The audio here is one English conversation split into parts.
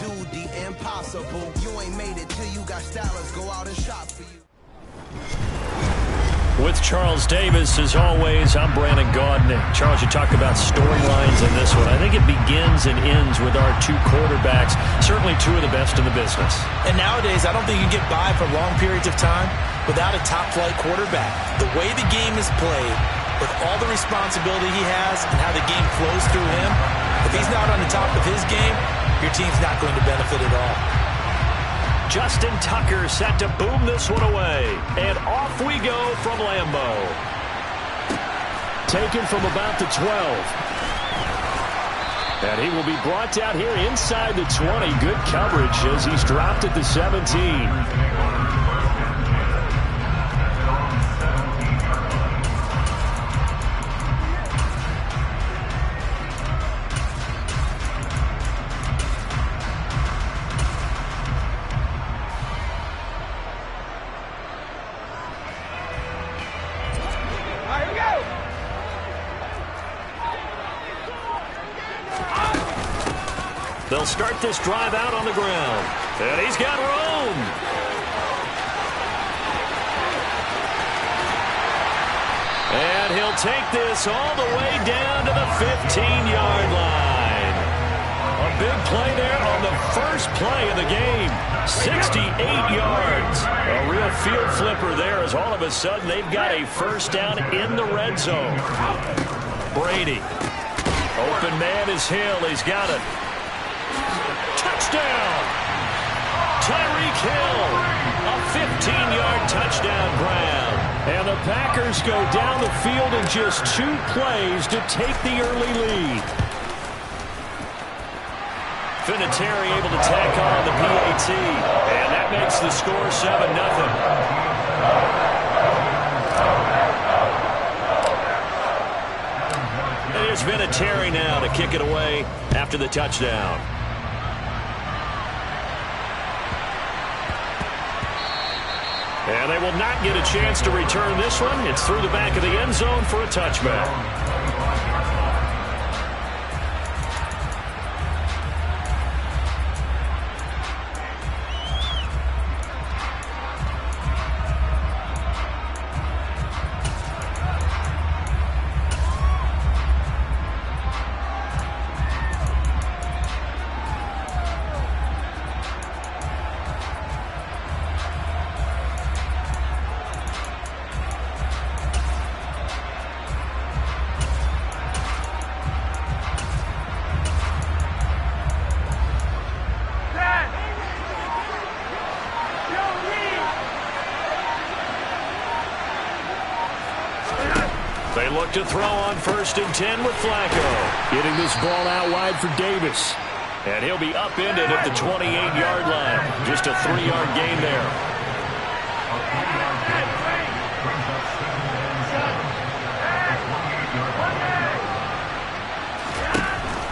do the impossible. You ain't made it till you got stylists go out and shop for you. With Charles Davis, as always, I'm Brandon Gaudin. Charles, you talk about storylines in this one. I think it begins and ends with our two quarterbacks, certainly two of the best in the business. And nowadays, I don't think you can get by for long periods of time without a top-flight quarterback. The way the game is played, with all the responsibility he has and how the game flows through him, if he's not on the top of his game, your team's not going to benefit at all. Justin Tucker set to boom this one away. And off we go from Lambeau. Taken from about the 12. And he will be brought down here inside the 20. Good coverage as he's dropped at the 17. They'll start this drive out on the ground. And he's got room. And he'll take this all the way down to the 15-yard line. A big play there on the first play of the game. 68 yards. A real field flipper there as all of a sudden they've got a first down in the red zone. Brady. Open man is Hill. He's got it. Touchdown! Tyreek Hill, a 15-yard touchdown grab. And the Packers go down the field in just 2 plays to take the early lead. Vinatieri able to tack on the PAT, and that makes the score 7-0. And here's Vinatieri now to kick it away after the touchdown. And they will not get a chance to return this one. It's through the back of the end zone for a touchback. They look to throw on 1st and 10 with Flacco. Getting this ball out wide for Davis. And he'll be upended at the 28-yard line. Just a 3-yard gain there.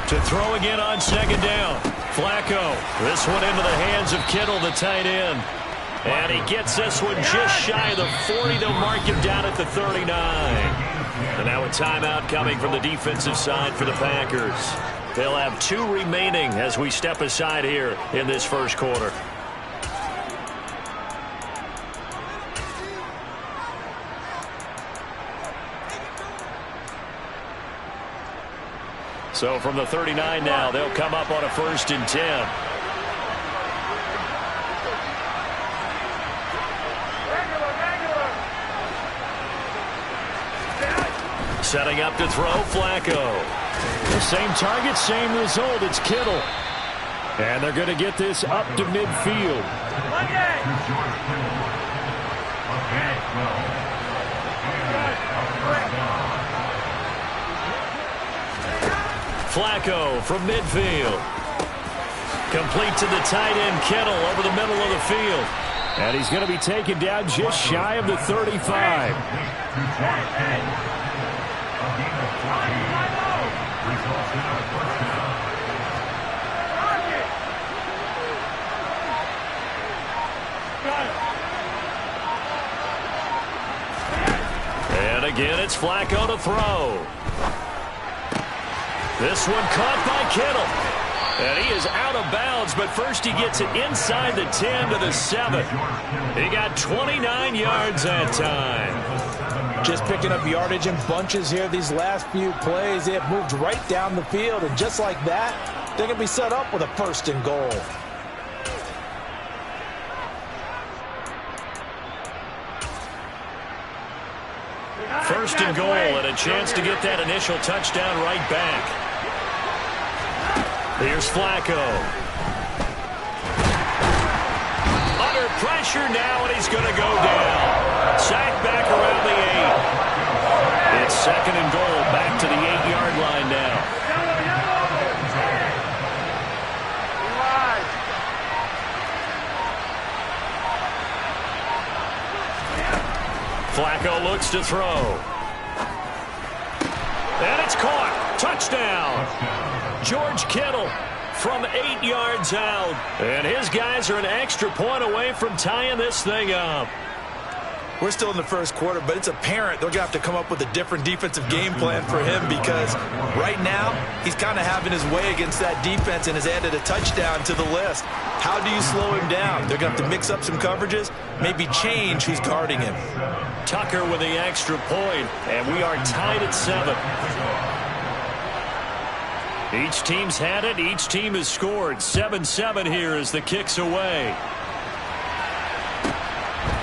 To throw again on 2nd down. Flacco. This one into the hands of Kittle, the tight end. And he gets this one just shy of the 40. They'll mark him down at the 39. And now a timeout coming from the defensive side for the Packers. They'll have 2 remaining as we step aside here in this first quarter. So from the 39 now, they'll come up on a 1st and 10. Setting up to throw, Flacco. The same target, same result. It's Kittle. And they're going to get this up to midfield. Flacco from midfield. Complete to the tight end, Kittle, over the middle of the field. And he's going to be taken down just shy of the 35. And again, it's Flacco to throw. This one caught by Kittle. And he is out of bounds, but first he gets it inside the 10 to the 7. He got 29 yards that time. Just picking up yardage in bunches here these last few plays. They have moved right down the field, and just like that, they're going to be set up with a 1st and goal. First and goal, and a chance to get that initial touchdown right back. Here's Flacco. Under pressure now, and he's going to go down. Sacked back around the 8. It's 2nd and goal, back to the 8-yard line now. Flacco looks to throw. And it's caught. Touchdown. George Kittle from 8 yards out. And his guys are an extra point away from tying this thing up. We're still in the first quarter, but it's apparent they're going to have to come up with a different defensive game plan for him because right now he's kind of having his way against that defense and has added a touchdown to the list. How do you slow him down? They're going to have to mix up some coverages, maybe change who's guarding him. Tucker with the extra point, and we are tied at 7. Each team's had it. Each team has scored. 7-7 here as the kick's away.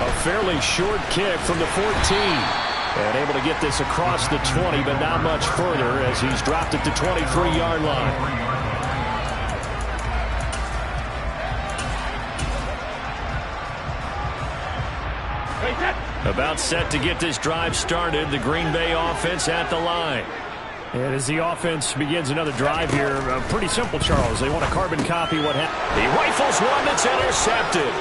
A fairly short kick from the 14. And able to get this across the 20, but not much further as he's dropped it to 23-yard line. About set to get this drive started. The Green Bay offense at the line. And as the offense begins another drive here, pretty simple, Charles. They want to carbon copy what happened. He rifles one that's intercepted.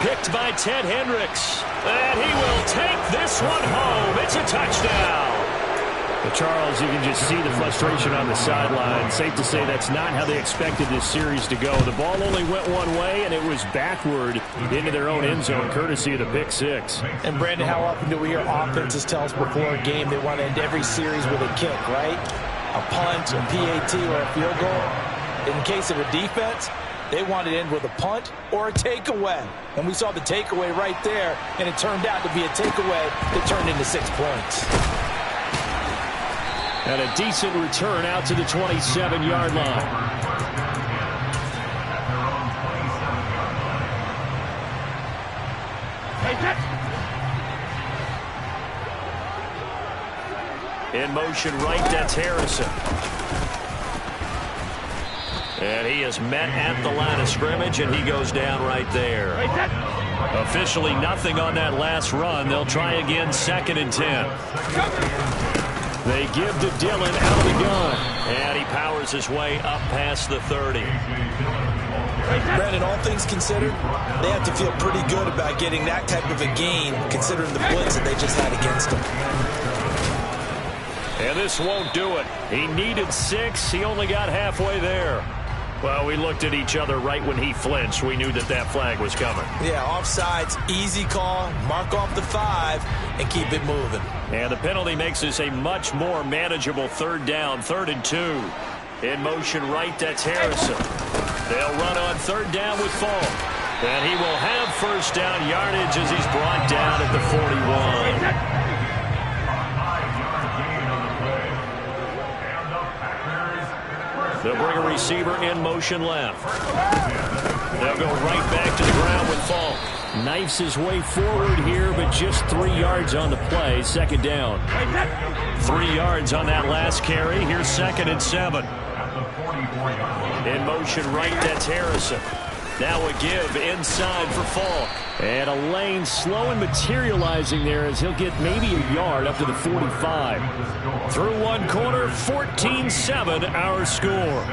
Picked by Ted Hendricks. And he will take this one home. It's a touchdown. But Charles, you can just see the frustration on the sideline. Safe to say that's not how they expected this series to go. The ball only went one way, and it was backward into their own end zone, courtesy of the pick 6. And, Brandon, how often do we hear offenses tell us before a game they want to end every series with a kick, right? A punt, a PAT, or a field goal. In case of a defense, they want to end with a punt or a takeaway. And we saw the takeaway right there, and it turned out to be a takeaway that turned into 6 points. And a decent return out to the 27-yard line. In motion right, that's Harrison. And he is met at the line of scrimmage, and he goes down right there. Officially nothing on that last run. They'll try again, 2nd and 10. They give to Dillon out of the gun. And he powers his way up past the 30. Brandon, all things considered, they have to feel pretty good about getting that type of a gain, considering the blitz that they just had against them. And this won't do it. He needed 6. He only got halfway there. Well, we looked at each other right when he flinched. We knew that that flag was coming. Yeah, offsides, easy call, mark off the 5, and keep it moving. And the penalty makes this a much more manageable 3rd down, 3rd and 2. In motion right, that's Harrison. They'll run on 3rd down with Falk. And he will have 1st down yardage as he's brought down at the 41. They'll bring a receiver in motion left. They'll go right back to the ground with Falk. Knifes his way forward here, but just 3 yards on the play. 2nd down. 3 yards on that last carry. Here's 2nd and 7. In motion right, that's Harrison. Now a give inside for Falk. And a lane slow and materializing there as he'll get maybe a yard up to the 45. Through one quarter, 14-7 our score.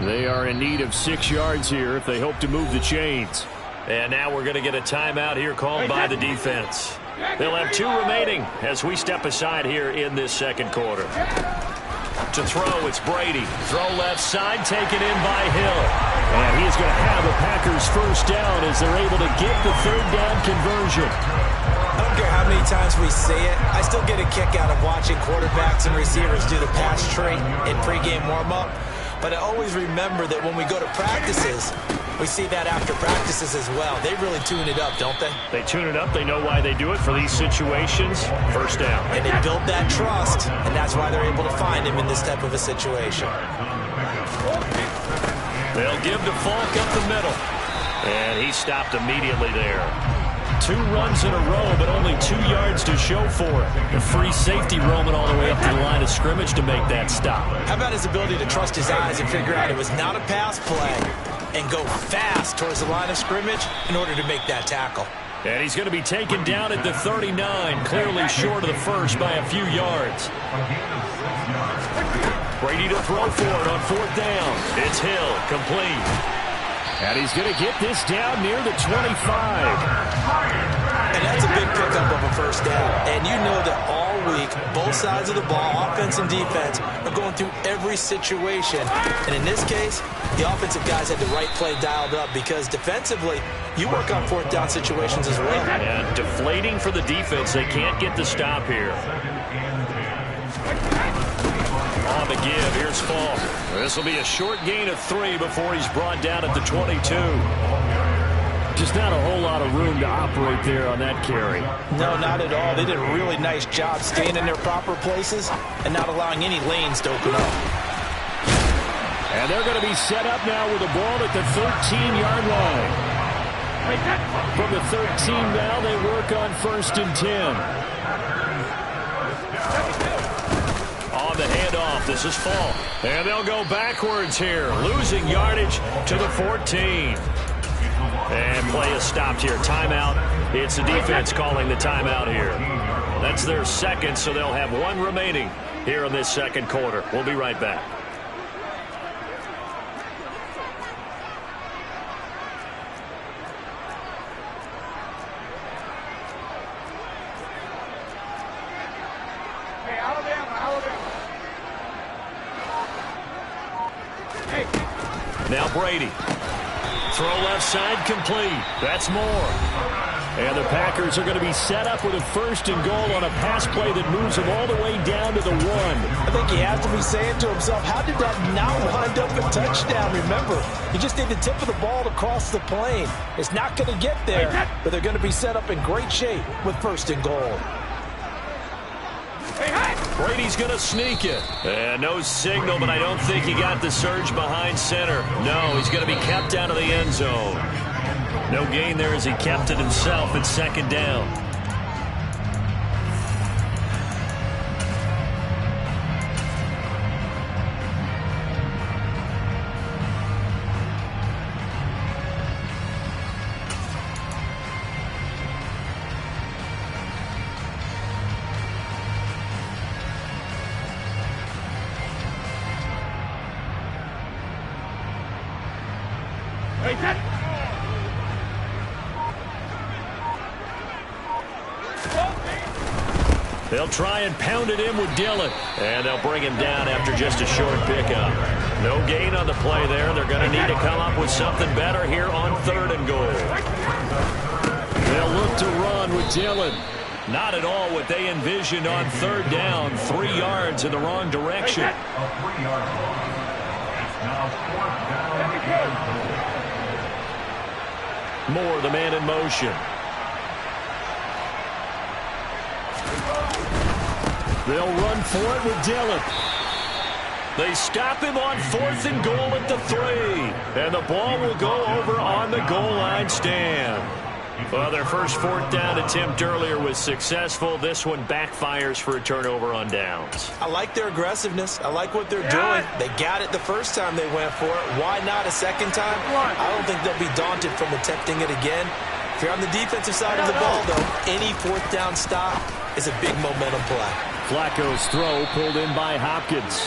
They are in need of 6 yards here if they hope to move the chains. And now we're going to get a timeout here called by the defense. They'll have 2 remaining as we step aside here in this second quarter. To throw, it's Brady. Throw left side, taken in by Hill. And he's going to have a Packers first down as they're able to get the third down conversion. I don't care how many times we say it, I still get a kick out of watching quarterbacks and receivers do the pass trait in pregame warm-up. But I always remember that when we go to practices, we see that after practices as well. They really tune it up, don't they? They tune it up. They know why they do it for these situations. First down. And they build that trust, and that's why they're able to find him in this type of a situation. They'll give to Falk up the middle. And he stopped immediately there. 2 runs in a row, but only 2 yards to show for it. The free safety roaming all the way up to the line of scrimmage to make that stop. How about his ability to trust his eyes and figure out it was not a pass play and go fast towards the line of scrimmage in order to make that tackle. And he's going to be taken down at the 39, clearly short of the first by a few yards. Brady to throw for it on 4th down. It's Hill, complete. And he's going to get this down near the 25. And that's a big pickup of a first down. And you know that all week, both sides of the ball, offense and defense, are going through every situation. And in this case, the offensive guys had the right play dialed up because defensively, you work on 4th down situations as well. And deflating for the defense. They can't get the stop here. On the give, here's Falk. This will be a short gain of 3 before he's brought down at the 22. Just not a whole lot of room to operate there on that carry. No, not at all. They did a really nice job staying in their proper places and not allowing any lanes to open up. And they're going to be set up now with the ball at the 13-yard line. From the 13 now, they work on 1st and 10. On the handoff, this is Falk. And they'll go backwards here, losing yardage to the 14. And play is stopped here. Timeout. It's the defense calling the timeout here. That's their second, so they'll have 1 remaining here in this second quarter. We'll be right back. Now Brady. Throw left side complete. That's more. And the Packers are going to be set up with a 1st and goal on a pass play that moves them all the way down to the 1. I think he has to be saying to himself, how did that not wind up a touchdown? Remember, you just need the tip of the ball to cross the plane. It's not going to get there, but they're going to be set up in great shape with 1st and goal. Brady's going to sneak it. And no signal, but I don't think he got the surge behind center. No, he's going to be kept out of the end zone. No gain there as he kept it himself at 2nd down. They'll try and pound it in with Dillon. And they'll bring him down after just a short pickup. No gain on the play there. They're going to need to come up with something better here on 3rd and goal. They'll look to run with Dillon. Not at all what they envisioned on 3rd down. 3 yards in the wrong direction. Moore, the man in motion. They'll run for it with Dillon. They stop him on 4th and goal at the 3. And the ball will go over on the goal line stand. Well, their first 4th down attempt earlier was successful. This one backfires for a turnover on downs. I like their aggressiveness. I like what they're doing. They got it the first time they went for it. Why not a second time? I don't think they'll be daunted from attempting it again. If you're on the defensive side of the ball, though, any 4th down stop is a big momentum play. Flacco's throw pulled in by Hopkins.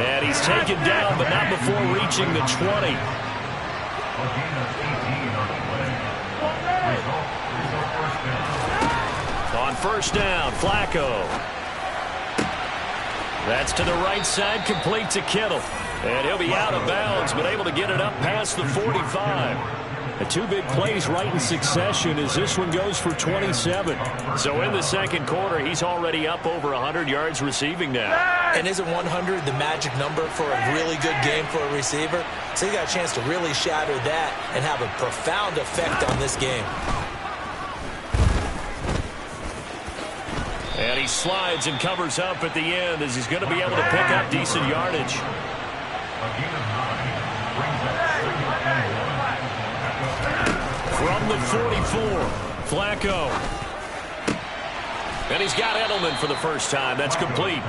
And he's taken down, but not before reaching the 20. first down. Flacco. That's to the right side, complete to Kittle. And he'll be out of bounds, but able to get it up past the 45. The two big plays right in succession as this one goes for 27. So in the second quarter, he's already up over 100 yards receiving now. And isn't 100 the magic number for a really good game for a receiver? So he got a chance to really shatter that and have a profound effect on this game. And he slides and covers up at the end as he's going to be able to pick up decent yardage. From the 44, Flacco. And he's got Edelman for the first time. That's complete.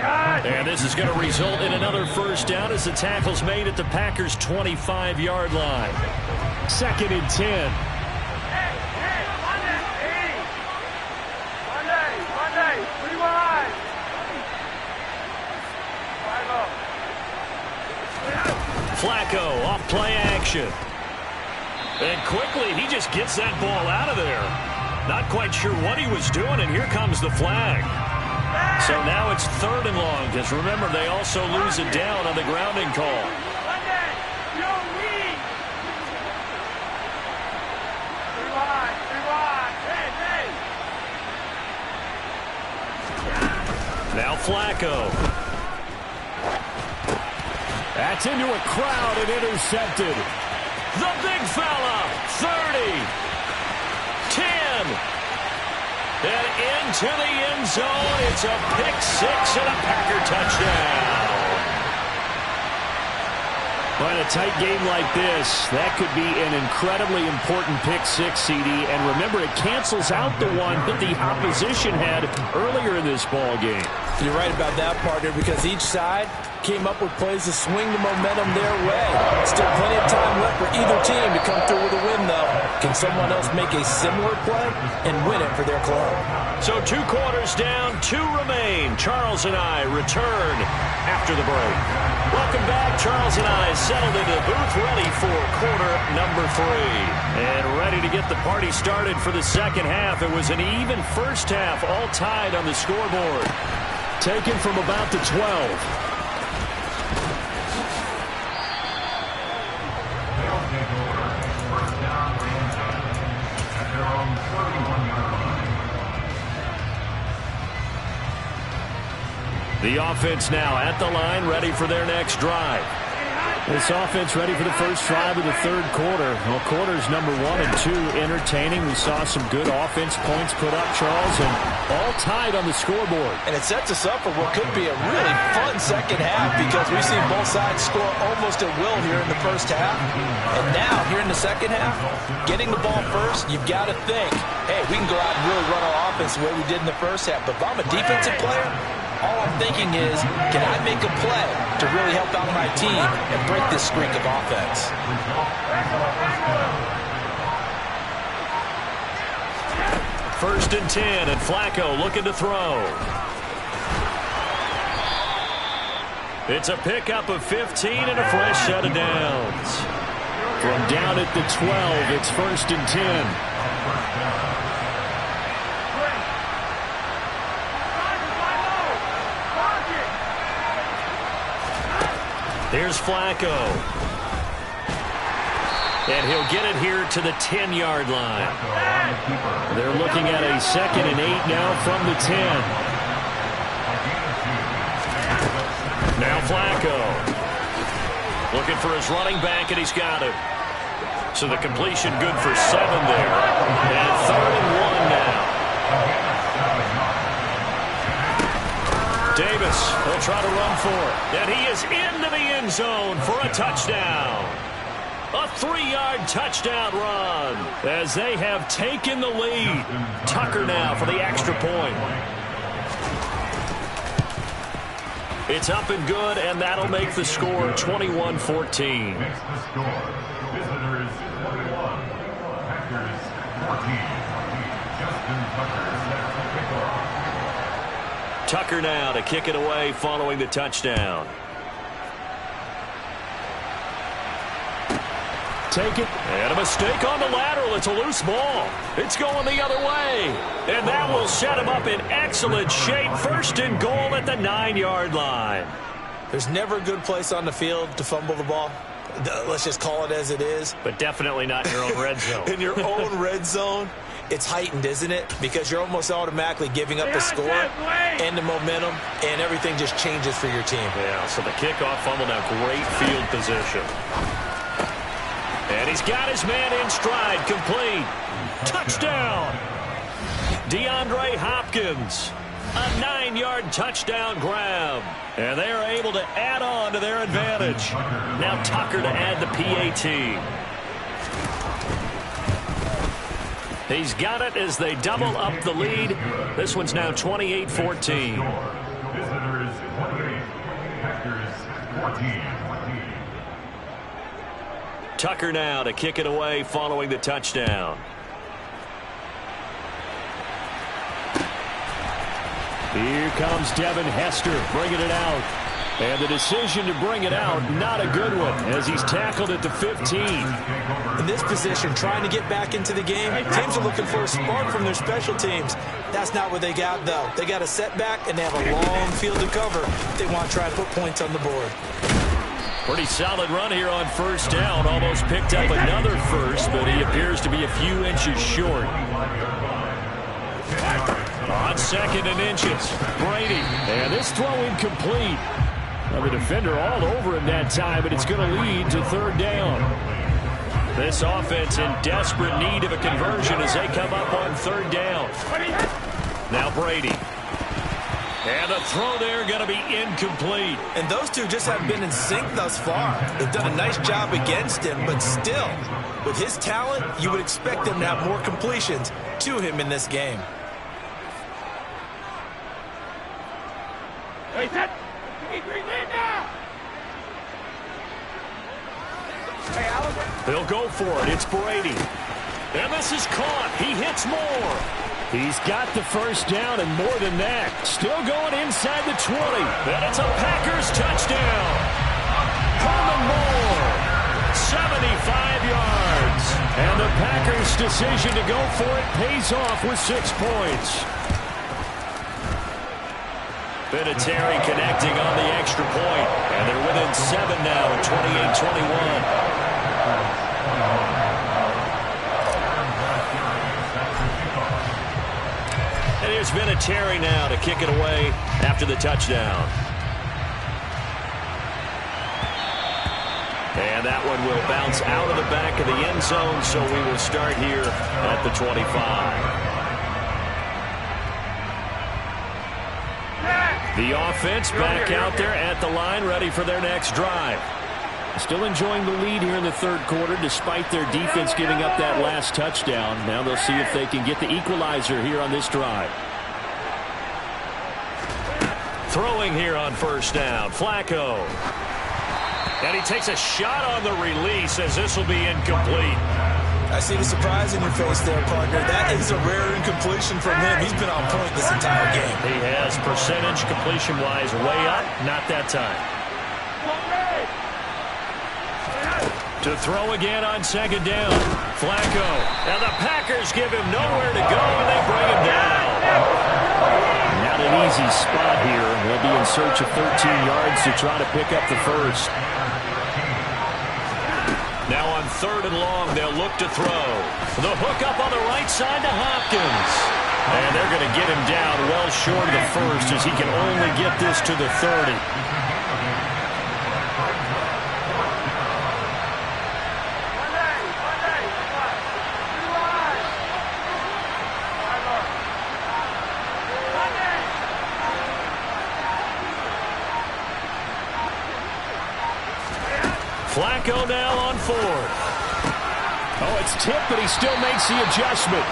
And this is going to result in another first down as the tackle's made at the Packers' 25-yard line. 2nd and 10. Flacco off play action. And quickly, he just gets that ball out of there. Not quite sure what he was doing, and here comes the flag. So now it's 3rd and long, because remember, they also lose it down on the grounding call. Now Flacco. That's into a crowd and intercepted. The big fella, 30, 10, and into the end zone. It's a pick six and a Packer touchdown. But in a tight game like this, that could be an incredibly important pick six, CD. And remember, it cancels out the one that the opposition had earlier in this ball game. You're right about that, partner, because each side came up with plays to swing the momentum their way. Still plenty of time left for either team to come through with a win, though. Can someone else make a similar play and win it for their club? So 2 quarters down, 2 remain. Charles and I return after the break. Welcome back. Charles and I settled into the booth, ready for quarter number 3. And ready to get the party started for the second half. It was an even first half, all tied on the scoreboard. Taken from about the 12. The offense now at the line, ready for their next drive. This offense ready for the first drive of the third quarter. Well, quarters number 1 and 2 entertaining. We saw some good offense points put up, Charles, and all tied on the scoreboard. And it sets us up for what could be a really fun second half because we've seen both sides score almost at will here in the first half. And now, here in the second half, getting the ball first, you've got to think, hey, we can go out and really run our offense the way we did in the first half. But if I'm a defensive player, all I'm thinking is, can I make a play to really help out my team and break this streak of offense? First and 10, and Flacco looking to throw. It's a pickup of 15 and a fresh set of downs. From down at the 12, it's first and 10. Here's Flacco. And he'll get it here to the 10-yard line. They're looking at a 2nd and 8 now from the 10. Now Flacco. Looking for his running back, and he's got it. So the completion good for 7 there. And 3rd and 1 now. Davis will try to run for it. And he is into the end zone for a touchdown. A 3-yard touchdown run as they have taken the lead. Tucker now for the extra point. It's up and good, and that'll make the score 21-14. Makes the score. Visitors 41, Packers 14. Justin Tucker sets the kickoff. Tucker now to kick it away following the touchdown. take it. And a mistake on the lateral. It's a loose ball. It's going the other way. And that will set him up in excellent shape. First and goal at the 9-yard line. There's never a good place on the field to fumble the ball. Let's just call it as it is. But definitely not in your own red zone. In your own red zone, it's heightened, isn't it? Because you're almost automatically giving up the score and the momentum, and everything just changes for your team. Yeah, so the kickoff fumble now, great field position. And he's got his man in stride, complete. Touchdown! DeAndre Hopkins. A 9-yard touchdown grab. And they are able to add on to their advantage. Now Tucker to add the PAT. He's got it as they double up the lead. This one's now 28-14. Visitors 28, Packers 14. Tucker now to kick it away following the touchdown. Here comes Devin Hester bringing it out. And the decision to bring it out, not a good one, as he's tackled at the 15. In this position, trying to get back into the game, teams are looking for a spark from their special teams. That's not what they got, though. They got a setback, and they have a long field to cover if they want to try to put points on the board. Pretty solid run here on first down. Almost picked up another first, but he appears to be a few inches short. On second and inches, Brady. And this throw incomplete. Well, the defender all over him that time, but it's going to lead to third down. This offense in desperate need of a conversion as they come up on third down. Now Brady. And the throw there going to be incomplete. And those two just haven't been in sync thus far. They've done a nice job against him, but still, with his talent, you would expect them to have more completions to him in this game. They'll go for it. It's Brady. And this is caught. He hits more. He's got the first down and more than that. Still going inside the 20. And it's a Packers touchdown. Herman Moore. 75 yards. And the Packers' decision to go for it pays off with 6 points. Vinatieri connecting on the extra point. And they're within 7 now at 28-21. And here's Vinatieri now to kick it away after the touchdown. And that one will bounce out of the back of the end zone, so we will start here at the 25. The offense back out there at the line, ready for their next drive. Still enjoying the lead here in the third quarter, despite their defense giving up that last touchdown. Now they'll see if they can get the equalizer here on this drive. Throwing here on first down, Flacco. And he takes a shot on the release as this will be incomplete. I see the surprise in your face there, partner. That is a rare incompletion from him. He's been on point this entire game. He has percentage completion-wise way up, not that time. To throw again on second down, Flacco. And the Packers give him nowhere to go, and they bring him down. Not an easy spot here. They'll be in search of 13 yards to try to pick up the first. Now on third and long, they'll look to throw. The hook up on the right side to Hopkins. And they're going to get him down well short of the first as he can only get this to the 30. Flacco now on fourth. Oh, it's tipped, but he still makes the adjustment.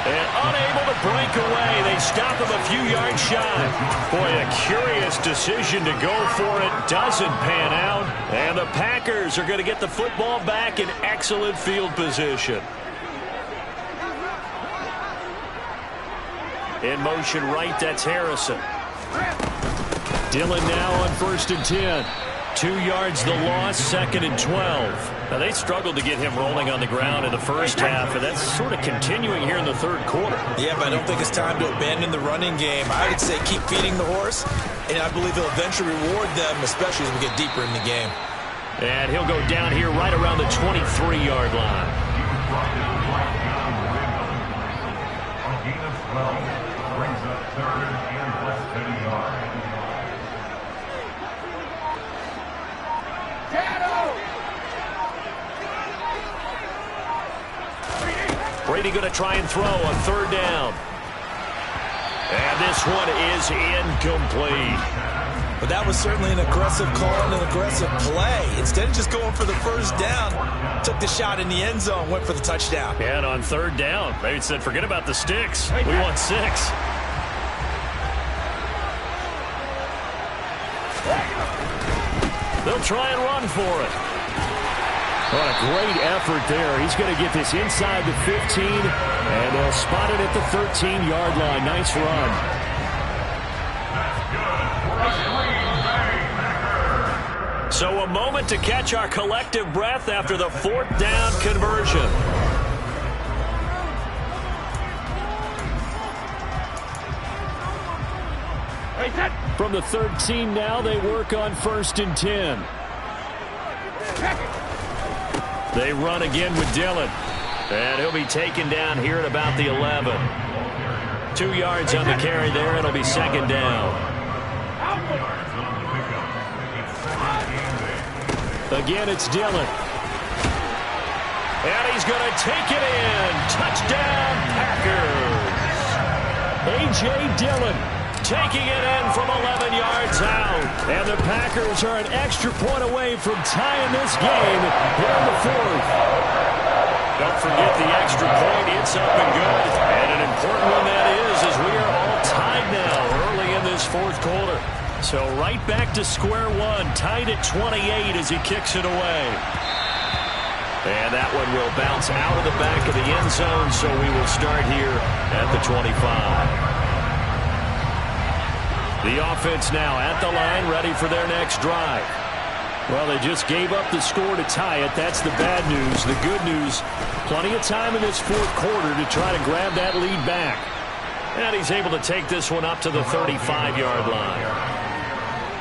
And unable to break away, they stop him a few yards shy. Boy, a curious decision to go for it. Doesn't pan out. And the Packers are going to get the football back in excellent field position. In motion right, that's Harrison. Dillon now on 1st and 10. 2 yards the loss, 2nd and 12. Now, they struggled to get him rolling on the ground in the first half, and that's sort of continuing here in the third quarter. Yeah, but I don't think it's time to abandon the running game. I would say keep feeding the horse, and I believe he'll eventually reward them, especially as we get deeper in the game. And he'll go down here right around the 23-yard line. A gain of 12 brings up 3rd and less than a yard. Brady going to try and throw on 3rd down. And this one is incomplete. But that was certainly an aggressive call and an aggressive play. Instead of just going for the first down, took the shot in the end zone, went for the touchdown. And on 3rd down, they said, forget about the sticks. We want 6. They'll try and run for it. What a great effort there. He's going to get this inside the 15, and they'll spot it at the 13-yard line. Nice run. So a moment to catch our collective breath after the 4th down conversion. From the 13 now, they work on 1st and 10. They run again with Dillon. And he'll be taken down here at about the 11. 2 yards on the carry there, and it'll be 2nd down. Again, it's Dillon. And he's going to take it in. Touchdown, Packers. A.J. Dillon taking it in from 11 yards out. And the Packers are an extra point away from tying this game here in the 4th. Don't forget the extra point. It's up and good. And an important one that is, as we are all tied now early in this 4th quarter. So right back to square one, tied at 28 as he kicks it away. And that one will bounce out of the back of the end zone, so we will start here at the 25. The offense now at the line, ready for their next drive. Well, they just gave up the score to tie it. That's the bad news. The good news, plenty of time in this 4th quarter to try to grab that lead back. And he's able to take this one up to the 35-yard line.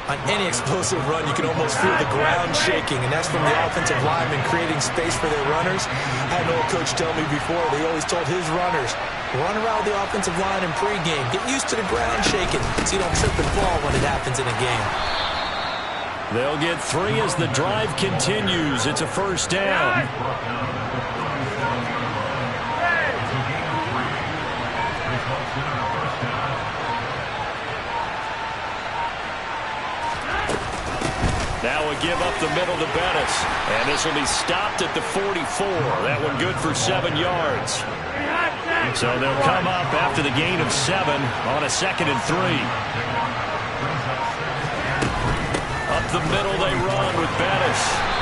On any explosive run, you can almost feel the ground shaking, and that's from the offensive linemen creating space for their runners. I had an old coach tell me before, they always told his runners, run around the offensive line in pregame. Get used to the ground shaking so you don't trip and fall when it happens in a game. They'll get 3 as the drive continues. It's a 1st down. Now a give up the middle to Bettis. And this will be stopped at the 44. That one good for 7 yards. So they'll come up after the gain of 7 on a 2nd and 3. Up the middle they run with Bettis.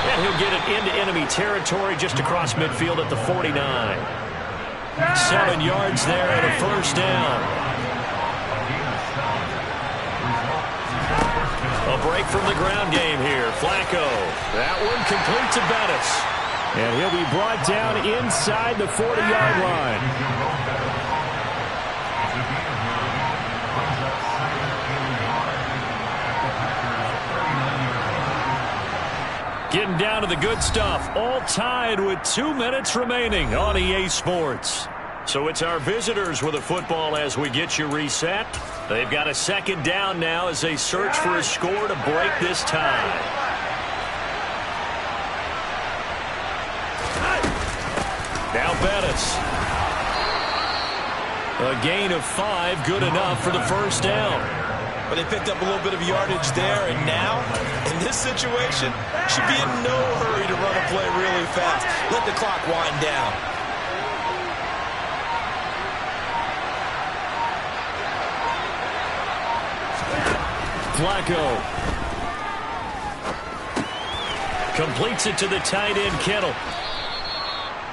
And he'll get it into enemy territory just across midfield at the 49. 7 yards there and a 1st down. A break from the ground game here. Flacco. That one complete to Bettis. And he'll be brought down inside the 40-yard line. Getting down to the good stuff. All tied with 2 minutes remaining on EA Sports. So it's our visitors with the football as we get you reset. They've got a 2nd down now as they search for a score to break this tie. Now Bettis. A gain of 5, good enough for the 1st down. But they picked up a little bit of yardage there, and now, in this situation, should be in no hurry to run a play really fast. Let the clock wind down. Flacco completes it to the tight end, Kittle.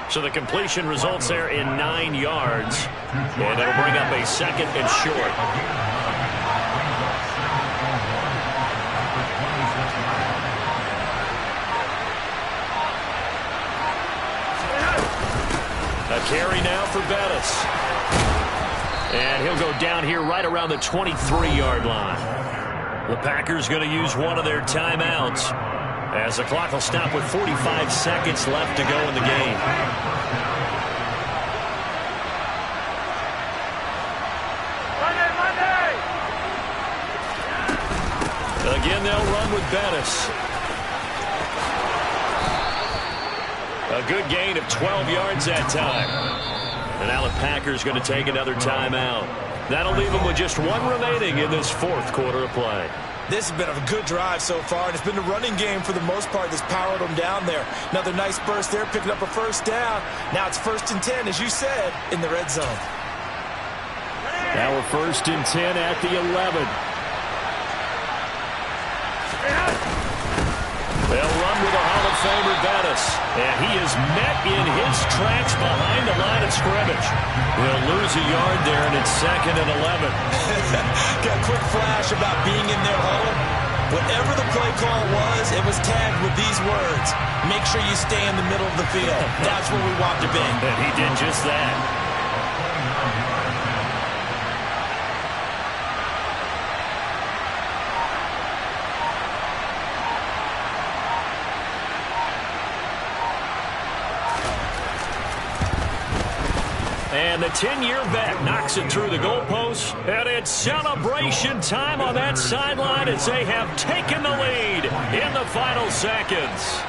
So the completion results there in 9 yards. And it'll bring up a 2nd and short. carry now for Bettis. And he'll go down here right around the 23-yard line. The Packers going to use one of their timeouts, as the clock will stop with 45 seconds left to go in the game. Again, they'll run with Bettis. A good gain of 12 yards that time. And now the Packers going to take another timeout. That'll leave them with just one remaining in this fourth quarter of play. This has been a good drive so far, and it's been the running game for the most part that's powered them down there. Another nice burst there, picking up a first down. Now it's 1st and 10, as you said, in the red zone. Now we're 1st and 10 at the 11. They'll run with a Hall of Famer, Bettis. And he is met in his tracks behind the line of scrimmage. He'll lose a yard there, and it's 2nd and 11. Got a quick flash about being in their huddle. Whatever the play call was, it was tagged with these words: make sure you stay in the middle of the field. That's where we want to be. And he did just that. And the 10-year vet knocks it through the goalpost. And it's celebration time on that sideline as they have taken the lead in the final seconds.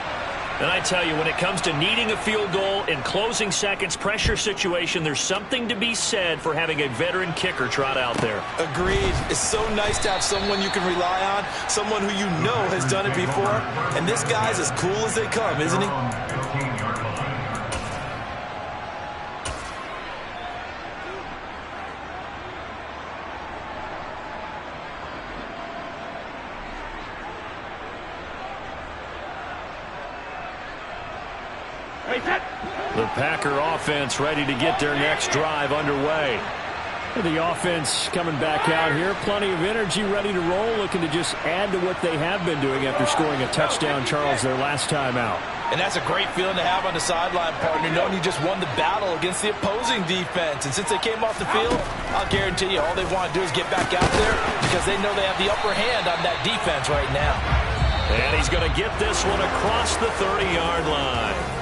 And I tell you, when it comes to needing a field goal in closing seconds, pressure situation, there's something to be said for having a veteran kicker trot out there. Agreed. It's so nice to have someone you can rely on, someone who you know has done it before. And this guy's as cool as they come, isn't he? The Packer offense ready to get their next drive underway. The offense coming back out here. Plenty of energy, ready to roll, looking to just add to what they have been doing after scoring a touchdown, Charles, their last time out. And that's a great feeling to have on the sideline, partner, knowing you just won the battle against the opposing defense. And since they came off the field, I'll guarantee you all they want to do is get back out there because they know they have the upper hand on that defense right now. And he's going to get this one across the 30-yard line.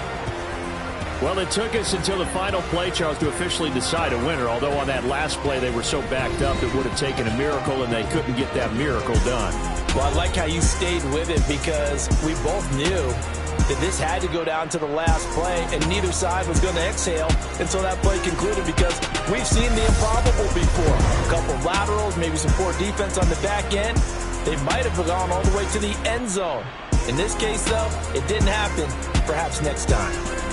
Well, it took us until the final play, Charles, to officially decide a winner, although on that last play they were so backed up it would have taken a miracle, and they couldn't get that miracle done. Well, I like how you stayed with it because we both knew that this had to go down to the last play, and neither side was going to exhale until that play concluded because we've seen the improbable before. A couple of laterals, maybe some poor defense on the back end. They might have gone all the way to the end zone. In this case, though, it didn't happen. Perhaps next time.